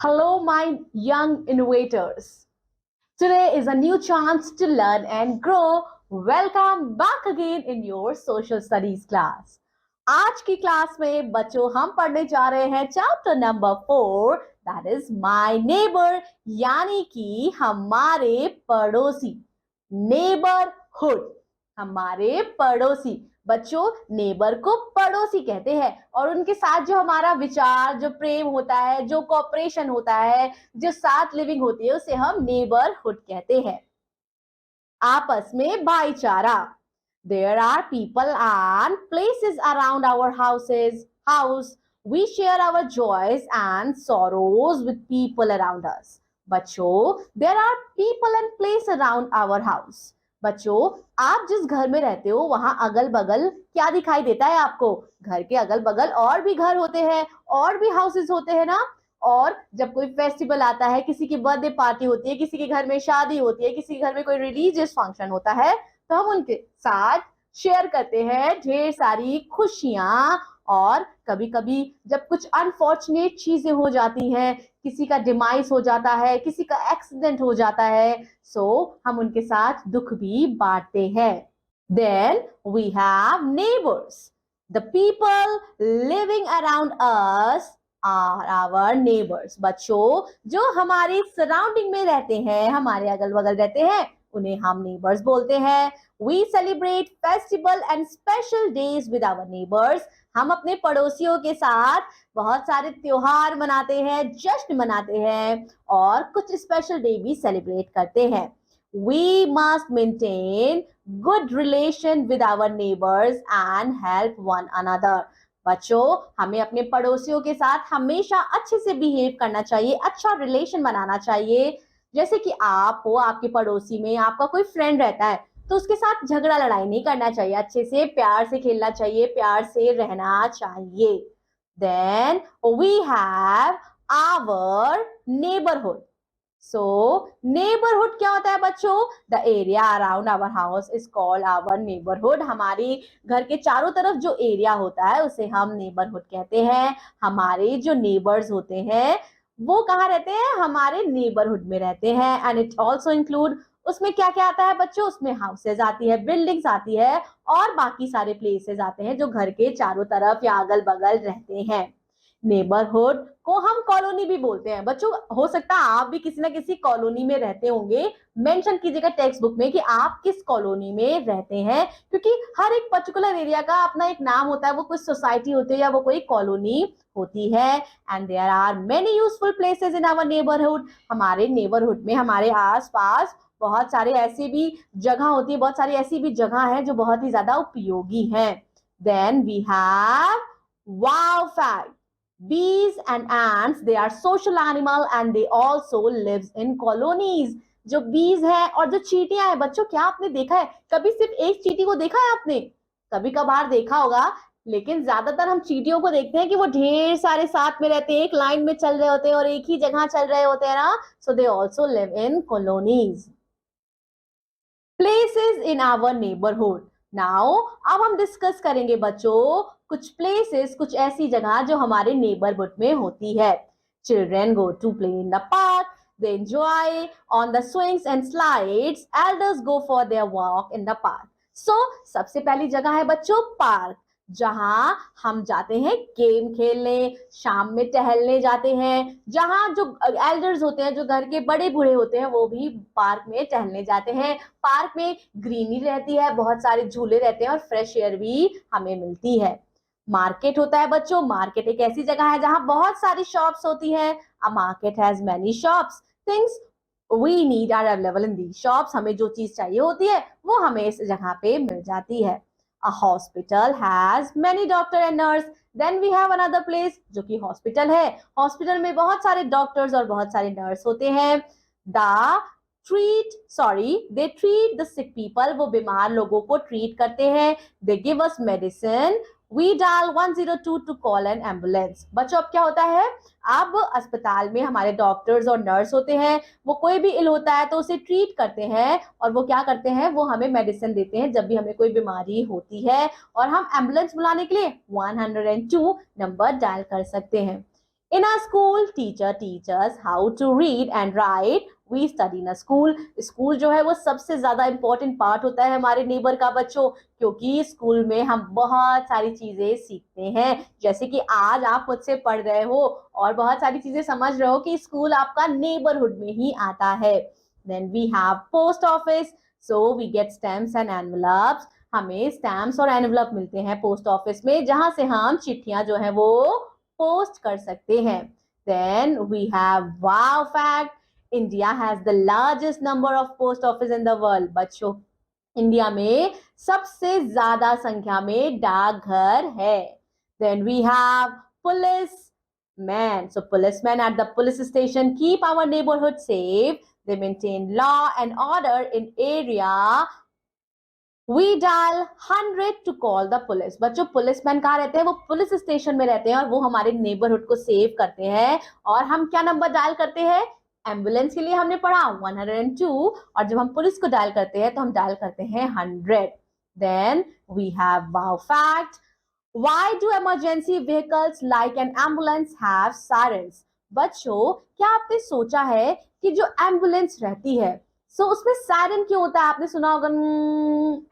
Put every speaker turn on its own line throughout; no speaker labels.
Hello, my young innovators. Today is a new chance to learn and grow. Welcome back again in your social studies class. आज की class में बच्चों हम पढ़ने जा रहे हैं chapter number 4 that is my neighbour यानी कि हमारे पड़ोसी नेबरहुड हमारे पड़ोसी बच्चों नेबर को पड़ोसी कहते हैं और उनके साथ जो हमारा विचार जो प्रेम होता है जो कोऑपरेशन होता है जो साथ लिविंग होती है उसे हम नेबरहुड कहते हैं आपस में भाईचारा there are people and places around our house we share our joys and sorrows with people around us बच्चों there are people and place around our house बच्चों आप जिस घर में रहते हो वहां अगल बगल क्या दिखाई देता है आपको घर के अगल बगल और भी घर होते हैं और भी हाउसेस होते हैं ना और जब कोई फेस्टिवल आता है किसी की बर्थडे पार्टी होती है किसी के घर में शादी होती है किसी के घर में कोई रिलीजियस फंक्शन होता है तो हम उनके साथ शेयर करते हैं ढेर सारी खुशियां और कभी कभी जब कुछ अनफॉर्चुनेट चीजें हो जाती हैं किसी का डिमाइस हो जाता है किसी का एक्सीडेंट हो जाता है सो हम उनके साथ दुख भी बांटते हैं then we have neighbours the people living around us are our neighbours बच्चों जो हमारे सराउंडिंग में रहते हैं हमारे अगल बगल रहते हैं उन्हें हम नेबर्स बोलते हैं we celebrate festival and special days with our neighbours हम अपने पड़ोसियों के साथ बहुत सारे त्योहार मनाते हैं जश्न मनाते हैं और कुछ स्पेशल डे भी सेलिब्रेट करते हैं we must maintain good relation with our neighbours and help one another बच्चों हमें अपने पड़ोसियों के साथ हमेशा अच्छे से बिहेव करना चाहिए अच्छा रिलेशन बनाना चाहिए जैसे कि आप हो आपके पड़ोसी में आपका कोई फ्रेंड रहता है तो उसके साथ झगड़ा लड़ाई नहीं करना चाहिए अच्छे से प्यार से खेलना चाहिए प्यार से रहना चाहिए then we have our neighbourhood so neighbourhood क्या होता है बच्चों the area around our house is called our neighbourhood हमारी घर के चारों तरफ जो एरिया होता है उसे हम नेबरहुड कहते हैं हमारे जो नेबर्स होते हैं वो कहाँ रहते हैं हमारे नेबरहुड में रहते हैं एंड इट ऑल्सो इंक्लूड उसमें क्या क्या आता है बच्चों उसमें हाउसेज आती है बिल्डिंग्स आती है और बाकी सारे प्लेसेस आते हैं जो घर के चारों तरफ या अगल बगल रहते हैं नेबरहुड को हम कॉलोनी भी बोलते हैं बच्चों हो सकता है आप भी किसी ना किसी कॉलोनी में रहते होंगे मेंशन कीजिएगा टेक्स्ट बुक में कि आप किस कॉलोनी में रहते हैं क्योंकि हर एक पर्टिकुलर एरिया का अपना एक नाम होता है वो कोई सोसाइटी होती है या वो कोई कॉलोनी होती है and there are many useful places in our neighbourhood हमारे नेबरहुड में हमारे आसपास बहुत सारे ऐसी भी जगह होती है बहुत सारी ऐसी भी जगह है जो बहुत ही ज्यादा उपयोगी है then we have wow fact bees and ants they are social animal and they also lives in colonies जो बीज है और जो चींटियां हैं बच्चों क्या आपने देखा है कभी सिर्फ एक चींटी को देखा है आपने कभी कभार देखा होगा लेकिन ज्यादातर हम चींटियों को देखते हैं कि वो ढेर सारे साथ में रहते हैं एक लाइन में चल रहे होते हैं और एक ही जगह चल रहे होते हैं ना so they also live in colonies places in our neighbourhood now अब हम डिस्कस करेंगे बच्चों कुछ प्लेसेस कुछ ऐसी जगह जो हमारे नेबरहुड में होती है children go to play in the park they enjoy on the swings and slides elders go for their walk in the park so सबसे पहली जगह है बच्चों पार्क जहां हम जाते हैं गेम खेलने शाम में टहलने जाते हैं जहां जो एल्डर्स होते हैं जो घर के बड़े बूढ़े होते हैं वो भी पार्क में टहलने जाते हैं पार्क में ग्रीनरी रहती है बहुत सारे झूले रहते हैं और फ्रेश एयर भी हमें मिलती है मार्केट होता है बच्चों मार्केट एक ऐसी जगह है जहां बहुत सारी शॉप्स होती हैं a market has many shops things we need are available in the shops हमें जो चीज चाहिए होती है वो हमें इस जगह पे मिल जाती है a hospital has many doctor and nurse then we have another place जो कि हॉस्पिटल है हॉस्पिटल में बहुत सारे डॉक्टर्स और बहुत सारे नर्स होते हैं they treat the sick people वो बीमार लोगों को ट्रीट करते हैं they give us medicine we dial 102 to call an ambulance बच्चों अब क्या होता है अब अस्पताल में हमारे डॉक्टर्स और नर्स होते हैं वो कोई भी इल होता है तो उसे ट्रीट करते हैं और वो क्या करते हैं वो हमें मेडिसिन देते हैं जब भी हमें कोई बीमारी होती है और हम एम्बुलेंस बुलाने के लिए 102 नंबर डायल कर सकते हैं In our school, teacher teach us how to read and write. We study in a school. School जो है वो सबसे ज्यादा इंपॉर्टेंट पार्ट होता है हमारे नेबर का बच्चों, क्योंकि स्कूल में हम बहुत सारी चीजें सीखते हैं, जैसे कि आज आप मुझसे पढ़ रहे हो और बहुत सारी चीजें समझ रहे हो कि स्कूल आपका नेबरहुड में ही आता है. Then we have post office, so we get stamps and envelopes. हमें स्टैम्प्स और एनवलप मिलते हैं पोस्ट ऑफिस में, जहां से हम चिट्ठियां जो है वो पोस्ट कर सकते हैं. Then we have wow fact. India has the largest number of post office in the world. बच्चों, इंडिया में सबसे ज्यादा संख्या में डाकघर है. Then we have policemen. So policemen at the police station keep our neighborhood safe. They maintain law and order in area. We dial 100 to call the police. बच्चों, policeman कहाँ रहते हैं? वो पुलिस स्टेशन में रहते हैं और वो हमारे नेबरहुड को सेव करते हैं. और हम क्या नंबर डायल करते हैं? एम्बुलेंस के लिए हमने पढ़ा 102, और जब हम पुलिस को डायल करते हैं तो हम डायल करते हैं 100. Then we have wow fact. Why do emergency vehicles like an ambulance have sirens? बच्चों, क्या आपने सोचा है कि जो एम्बुलेंस रहती है, सो उसमें सायरन क्यों होता है? आपने सुना होगा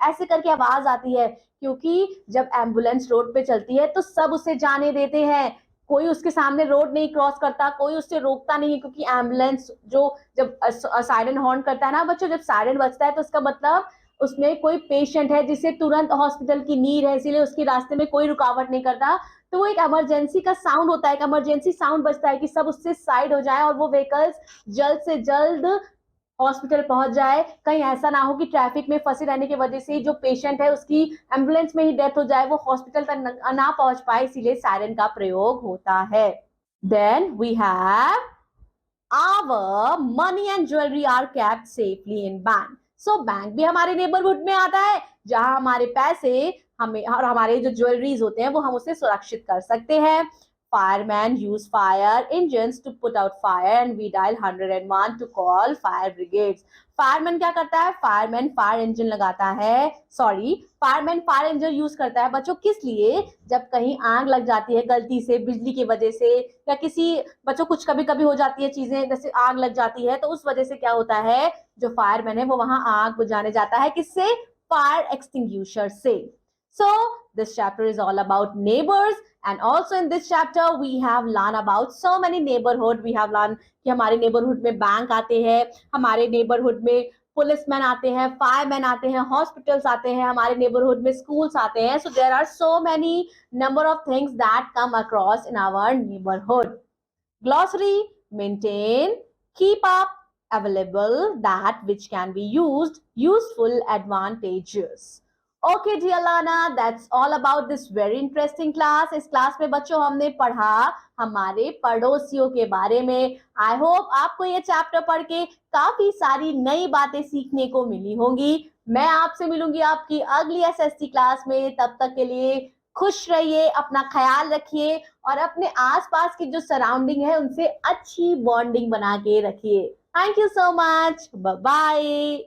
ऐसे करके आवाज आती है, क्योंकि जब एम्बुलेंस रोड पे चलती है तो सब उसे जाने देते हैं. कोई उसके सामने रोड नहीं क्रॉस करता, कोई उससे रोकता नहीं है, क्योंकि एम्बुलेंस जो जब सायरन हॉर्न करता है ना बच्चों, जब सायरन बजता है तो उसका मतलब उसमें कोई पेशेंट है जिसे तुरंत हॉस्पिटल की नीड है, इसीलिए उसके रास्ते में कोई रुकावट नहीं करता. तो वो एक इमरजेंसी का साउंड होता है, एक इमरजेंसी साउंड बजता है कि सब उससे साइड हो जाए और वो व्हीकल्स जल्द से जल्द हॉस्पिटल पहुंच जाए. कहीं ऐसा ना हो कि ट्रैफिक में फंसे रहने की वजह से जो पेशेंट है उसकी एम्बुलेंस में ही डेथ हो जाए, वो हॉस्पिटल तक ना पहुंच पाए, इसीलिए सायरन का प्रयोग होता है. Then we have our money and jewelry are kept safely in bank. So bank भी हमारे नेबरहुड में आता है, जहां हमारे पैसे हमें और हमारे जो ज्वेलरीज होते हैं वो हम उसे सुरक्षित कर सकते हैं. Firemen use fire engines to put out fire and we dial 101 to call fire brigades. Fireman क्या करता है? फायरमैन फायर इंजन लगाता है, फायरमैन फायर इंजन यूज करता है बच्चों, किस लिए? जब कहीं आग लग जाती है गलती से बिजली की वजह से, या किसी बच्चों कुछ कभी कभी हो जाती है चीजें, जैसे आग लग जाती है, तो उस वजह से क्या होता है, जो फायरमैन है वो वहां आग बुझाने जाता है, किससे? फायर एक्सटिंग्विशर से. So this chapter is all about neighbors, and also in this chapter we have learned about so many neighborhood. We have learned कि हमारे neighborhood में बैंक आते हैं, हमारे neighborhood में पुलिसमैन आते हैं, फायरमैन आते हैं, हॉस्पिटल्स आते हैं, हमारे नेबरहुड में स्कूल्स आते हैं. So there are so many number of things that come across in our neighbourhood. Glossary: maintain, keep up, available, that which can be used, useful, advantageous. Okay dear Lana, that's all about this very interesting class. इस class में बच्चों हमने पढ़ा हमारे पड़ोसियों के बारे में. आई होप आपको ये चैप्टर पढ़ के काफी सारी नई बातें सीखने को मिली होंगी. मैं आपसे मिलूंगी आपकी अगली एसएसटी क्लास में. तब तक के लिए खुश रहिए, अपना ख्याल रखिए और अपने आसपास की जो सराउंडिंग है उनसे अच्छी बॉन्डिंग बना के रखिए. Thank you so much. Bye bye.